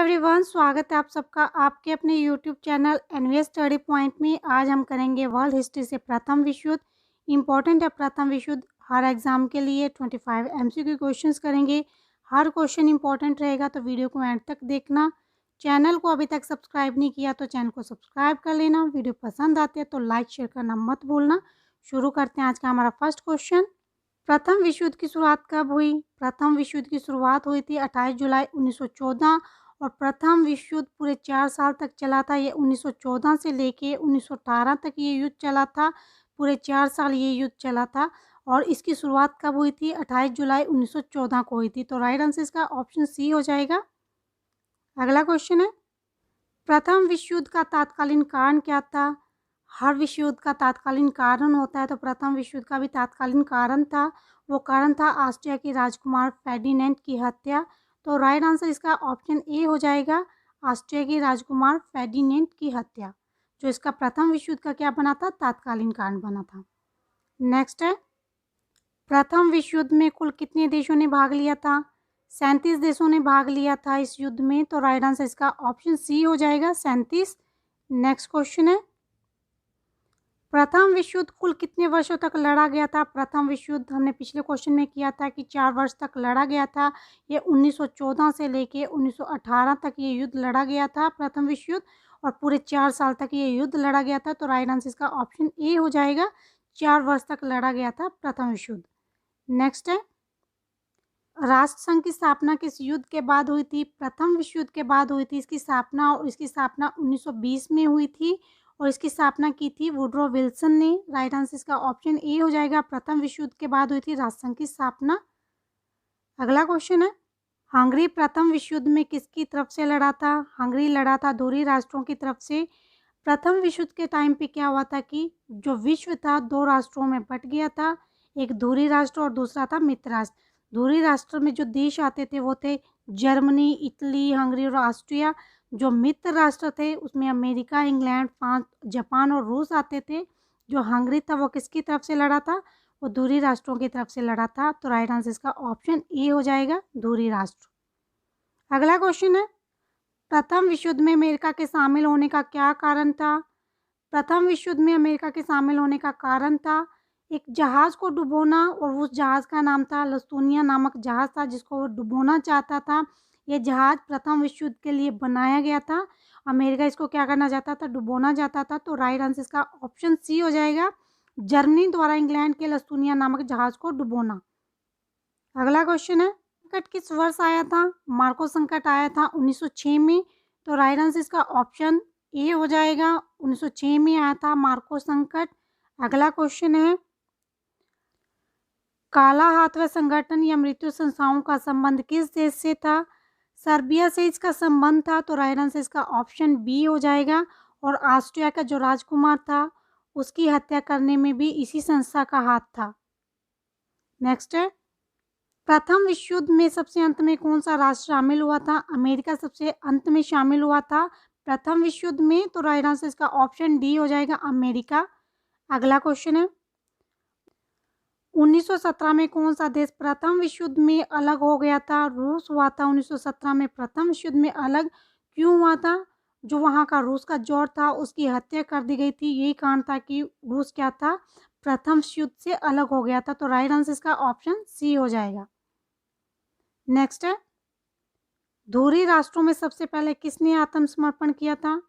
Everyone, स्वागत है आप सबका आपके अपने YouTube channel NVS study point में। आज हम करेंगे वर्ल्ड हिस्ट्री से प्रथम विश्व युद्ध। इम्पॉर्टेंट है प्रथम विश्व युद्ध, हर एग्जाम के लिए 25 एमसीक्यू क्वेश्चंस करेंगे। हर क्वेश्चन इंपॉर्टेंट रहेगा, तो वीडियो को एंड तक देखना। चैनल को अभी तक सब्सक्राइब नहीं किया तो चैनल को सब्सक्राइब कर लेना। वीडियो पसंद आती है तो लाइक शेयर करना मत भूलना। शुरू करते हैं आज का हमारा फर्स्ट क्वेश्चन। प्रथम विश्व युद्ध की शुरुआत कब हुई? प्रथम विश्व युद्ध की शुरुआत हुई थी 28 जुलाई 1914 और प्रथम विश्व युद्ध पूरे 4 साल तक चला था। ये 1914 से लेके 1918 तक ये युद्ध चला था। पूरे 4 साल ये युद्ध चला था। और इसकी शुरुआत कब हुई थी? 28 जुलाई 1914 को हुई थी। तो राइट आंसर इसका ऑप्शन सी हो जाएगा। अगला क्वेश्चन है, प्रथम विश्व युद्ध का तात्कालीन कारण क्या था? हर विश्व युद्ध का तात्कालीन कारण होता है, तो प्रथम विश्व युद्ध का भी तात्कालीन कारण था। वो कारण था ऑस्ट्रिया के राजकुमार फेर्डिनेंड की हत्या। तो राइट आंसर इसका ऑप्शन ए हो जाएगा, ऑस्ट्रिया के राजकुमार फेर्डिनेंड की हत्या, जो इसका प्रथम विश्व युद्ध का क्या बना था? तात्कालीन कारण बना था। नेक्स्ट है, प्रथम विश्व युद्ध में कुल कितने देशों ने भाग लिया था? 37 देशों ने भाग लिया था इस युद्ध में। तो राइट आंसर इसका ऑप्शन सी हो जाएगा, 37। नेक्स्ट क्वेश्चन है, प्रथम विश्व युद्ध कुल कितने वर्षों तक लड़ा गया था? प्रथम विश्व युद्ध हमने पिछले क्वेश्चन में किया था कि 4 वर्ष तक लड़ा गया था। ये 1914 से लेके 1918 तक ये युद्ध लड़ा गया था, प्रथम विश्व युद्ध, और पूरे 4 साल तक ये युद्ध लड़ा गया था। तो राइट आंसर इसका ऑप्शन ए हो जाएगा, 4 वर्ष तक लड़ा गया था प्रथम विश्व युद्ध। नेक्स्ट है, राष्ट्रसंघ की स्थापना किस युद्ध के बाद हुई थी? प्रथम विश्व युद्ध के बाद हुई थी इसकी स्थापना, और इसकी स्थापना 1920 में हुई थी और इसकी स्थापना की थी वुड्रो विल्सन ने। राइट आंसर इसका ऑप्शन ए हो जाएगा, प्रथम विश्व युद्ध के बाद हुई थी राष्ट्रसंघ की स्थापना। अगला क्वेश्चन है, हंगरी प्रथम विश्व युद्ध में किसकी तरफ से लड़ा था? हंगरी लड़ा था धुरी राष्ट्रों की तरफ से। प्रथम विश्व युद्ध के टाइम पे क्या हुआ था कि जो विश्व था 2 राष्ट्रों में बट गया था, एक धुरी राष्ट्र और दूसरा था मित्र राष्ट्र। धुरी राष्ट्र में जो देश आते थे वो थे जर्मनी, इटली, हंगरी और ऑस्ट्रिया। जो मित्र राष्ट्र थे उसमें अमेरिका, इंग्लैंड, फ्रांस, जापान और रूस आते थे। जो हंगरी था वो किसकी तरफ से लड़ा था? वो धुरी राष्ट्रों की तरफ से लड़ा था। तो राइट आंसर इसका ऑप्शन ए हो जाएगा, धुरी राष्ट्र। अगला क्वेश्चन है, प्रथम विश्व युद्ध में अमेरिका के शामिल होने का क्या कारण था? प्रथम विश्व युद्ध में अमेरिका के शामिल होने का कारण था एक जहाज़ को डुबोना, और उस जहाज़ का नाम था लस्तूनिया नामक जहाज़ था, जिसको वो डुबोना चाहता था। ये जहाज़ प्रथम विश्व युद्ध के लिए बनाया गया था। अमेरिका इसको क्या करना चाहता था? डुबोना चाहता था। तो राइट आंसर इसका ऑप्शन सी हो जाएगा, जर्मनी द्वारा इंग्लैंड के लस्तूनिया नामक जहाज़ को डुबोना। अगला क्वेश्चन है, संकट किस वर्ष आया था? मार्को संकट आया था 1906 में। तो राइट आंसर इसका ऑप्शन ए हो जाएगा, 1906 में आया था मार्को संकट। अगला क्वेश्चन है, काला हाथवा संगठन या मृत्यु संस्थाओं का संबंध किस देश से था? सर्बिया से इसका संबंध था। तो राइट आंसर इसका ऑप्शन बी हो जाएगा। और ऑस्ट्रिया का जो राजकुमार था उसकी हत्या करने में भी इसी संस्था का हाथ था। नेक्स्ट है, प्रथम विश्व युद्ध में सबसे अंत में कौन सा राष्ट्र शामिल हुआ था? अमेरिका सबसे अंत में शामिल हुआ था प्रथम विश्व युद्ध में। तो राइट आंसर इसका ऑप्शन डी हो जाएगा, अमेरिका। अगला क्वेश्चन है, 1917 में कौन सा देश प्रथम विश्व युद्ध में अलग हो गया था? रूस हुआ था 1917 में प्रथम विश्व युद्ध में अलग। क्यों हुआ था? जो वहाँ का रूस का जॉर्ज था उसकी हत्या कर दी गई थी। यही कारण था कि रूस क्या था? प्रथम विश्व युद्ध से अलग हो गया था। तो राइट आंसर इसका ऑप्शन सी हो जाएगा। नेक्स्ट है, धुरी राष्ट्रों में सबसे पहले किसने आत्मसमर्पण किया था?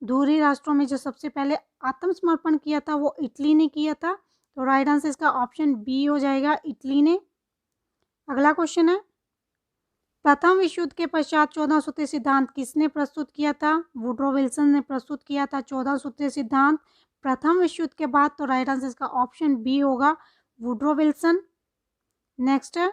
धुरी राष्ट्रों में जो सबसे पहले आत्मसमर्पण किया था वो इटली ने किया था। तो राइट आंसर इसका ऑप्शन बी हो जाएगा, इटली ने। अगला क्वेश्चन है, प्रथम विश्व युद्ध के पश्चात 14 सूत्रीय सिद्धांत किसने प्रस्तुत किया था? वुड्रो विल्सन ने प्रस्तुत किया था 14 सूत्रीय सिद्धांत प्रथम विश्व युद्ध के बाद। तो राइट आंसर इसका ऑप्शन बी होगा, वुड्रो विल्सन। नेक्स्ट है,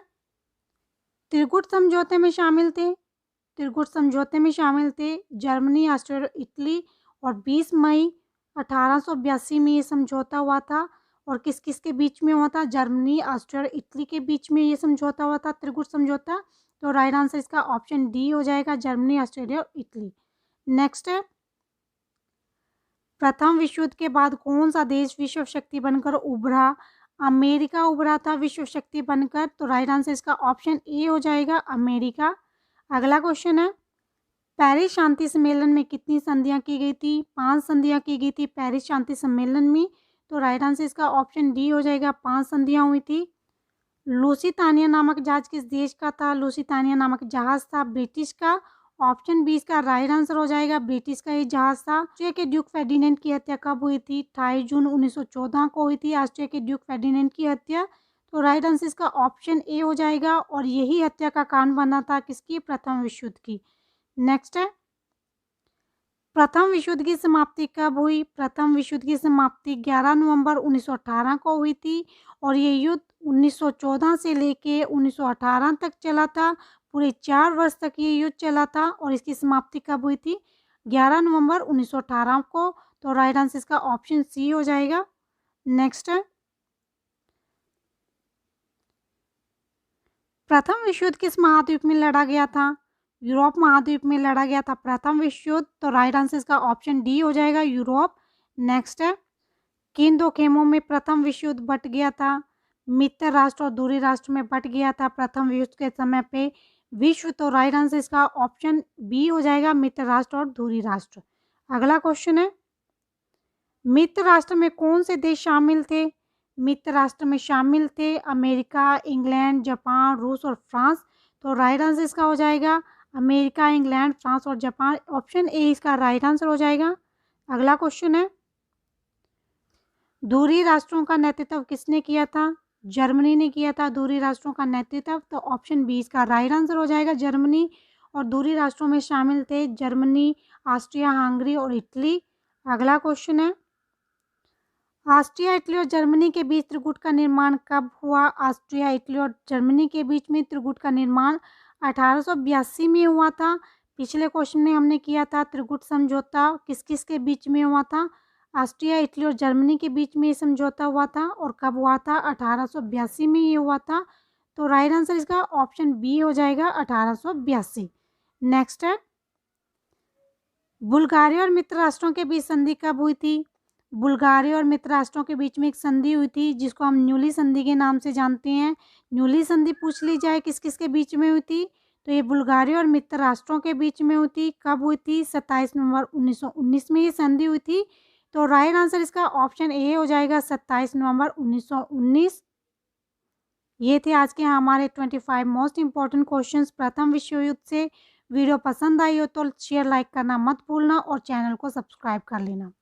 त्रिगुट समझौते में शामिल थे। त्रिगुट समझौते में शामिल थे जर्मनी, ऑस्ट्रिया, इटली, और 20 मई 1882 में ये समझौता हुआ था। और किस किस के बीच में हुआ था? जर्मनी, ऑस्ट्रिया, इटली के बीच में ये समझौता हुआ था, त्रिगुट समझौता। तो राइट आंसर इसका ऑप्शन डी हो जाएगा, जर्मनी, ऑस्ट्रेलिया और इटली। नेक्स्ट है, प्रथम विश्व युद्ध के बाद कौन सा देश विश्व शक्ति बनकर उभरा? अमेरिका उभरा था विश्व शक्ति बनकर। तो राइट आंसर इसका ऑप्शन ए हो जाएगा, अमेरिका। अगला क्वेश्चन है, पेरिस शांति सम्मेलन में कितनी संधियां की गई थी? 5 संधियां की गई थी पेरिस शांति सम्मेलन में। तो राइट आंसर इसका ऑप्शन डी हो जाएगा, 5 संधियां हुई थी। लुसितानिया नामक जहाज किस देश का था? लुसितानिया नामक जहाज था ब्रिटिश का। ऑप्शन बी इसका राइट आंसर हो जाएगा, ब्रिटिश का ये जहाज था। ऑस्ट्रिया के ड्यूक फेर्डिनेंड की हत्या कब हुई थी? 28 जून 1914 को हुई थी ऑस्ट्रिया के ड्यूक फेर्डिनेंड की हत्या। तो राइट आंसर इसका ऑप्शन ए हो जाएगा और यही हत्या का कारण बना था किसकी? प्रथम विश्व युद्ध की। नेक्स्ट है, प्रथम विश्व युद्ध की समाप्ति कब हुई? प्रथम विश्व युद्ध की समाप्ति 11 नवंबर 1918 को हुई थी और ये युद्ध 1914 से लेके 1918 तक चला था। पूरे 4 वर्ष तक ये युद्ध चला था और इसकी समाप्ति कब हुई थी? 11 नवंबर 1918 को। तो राइट आंसर इसका ऑप्शन सी हो जाएगा। नेक्स्ट है, प्रथम विश्व युद्ध किस महाद्वीप में लड़ा गया था? यूरोप महाद्वीप में लड़ा गया था प्रथम विश्व युद्ध। तो राइट आंसर इसका ऑप्शन डी हो जाएगा, यूरोप। नेक्स्ट है, किन 2 खेमों में प्रथम विश्व युद्ध बट गया था? मित्र राष्ट्र और दूरी राष्ट्र में बट गया था प्रथम विश्व युद्ध के समय पे विश्व। तो राइट आंसर इसका ऑप्शन बी हो जाएगा, मित्र राष्ट्र और दूरी राष्ट्र। अगला क्वेश्चन है, मित्र राष्ट्र में कौन से देश शामिल थे? मित्र राष्ट्र में शामिल थे अमेरिका, इंग्लैंड, जापान, रूस और फ्रांस। तो राइट आंसर इसका हो जाएगा अमेरिका, इंग्लैंड, फ्रांस और जापान। ऑप्शन ए इसका राइट आंसर हो जाएगा। अगला क्वेश्चन है, दूरी राष्ट्रों का नेतृत्व किसने किया था? जर्मनी ने किया था दूरी राष्ट्रों का नेतृत्व। तो ऑप्शन बी इसका राइट आंसर हो जाएगा, जर्मनी। और दूरी राष्ट्रों में शामिल थे जर्मनी, ऑस्ट्रिया, हंगरी और इटली। अगला क्वेश्चन है, ऑस्ट्रिया, इटली और जर्मनी के बीच त्रिकूट का निर्माण कब हुआ? ऑस्ट्रिया, इटली और जर्मनी के बीच में त्रिकूट का निर्माण 1882 में हुआ था। पिछले क्वेश्चन में हमने किया था त्रिकूट समझौता किस किस के बीच में हुआ था? ऑस्ट्रिया, इटली और जर्मनी के बीच में ये समझौता हुआ था और कब हुआ था? 1882 में ये हुआ था। तो राइट आंसर इसका ऑप्शन बी हो जाएगा, 1882। नेक्स्ट है, बुल्गारिया और मित्र राष्ट्रों के बीच संधि कब हुई थी? बुल्गारिया और मित्र राष्ट्रों के बीच में एक संधि हुई थी जिसको हम न्यूली संधि के नाम से जानते हैं। न्यूली संधि पूछ ली जाए किस किस के बीच में हुई थी? तो ये बुल्गारिया और मित्र राष्ट्रों के बीच में हुई थी। कब हुई थी? 27 नवंबर 1919 में ये संधि हुई थी। तो राइट आंसर इसका ऑप्शन ए हो जाएगा, 27 नवंबर 1919। ये थे आज के हमारे 25 मोस्ट इंपॉर्टेंट क्वेश्चंस प्रथम विश्व युद्ध से। वीडियो पसंद आई हो तो शेयर लाइक करना मत भूलना और चैनल को सब्सक्राइब कर लेना।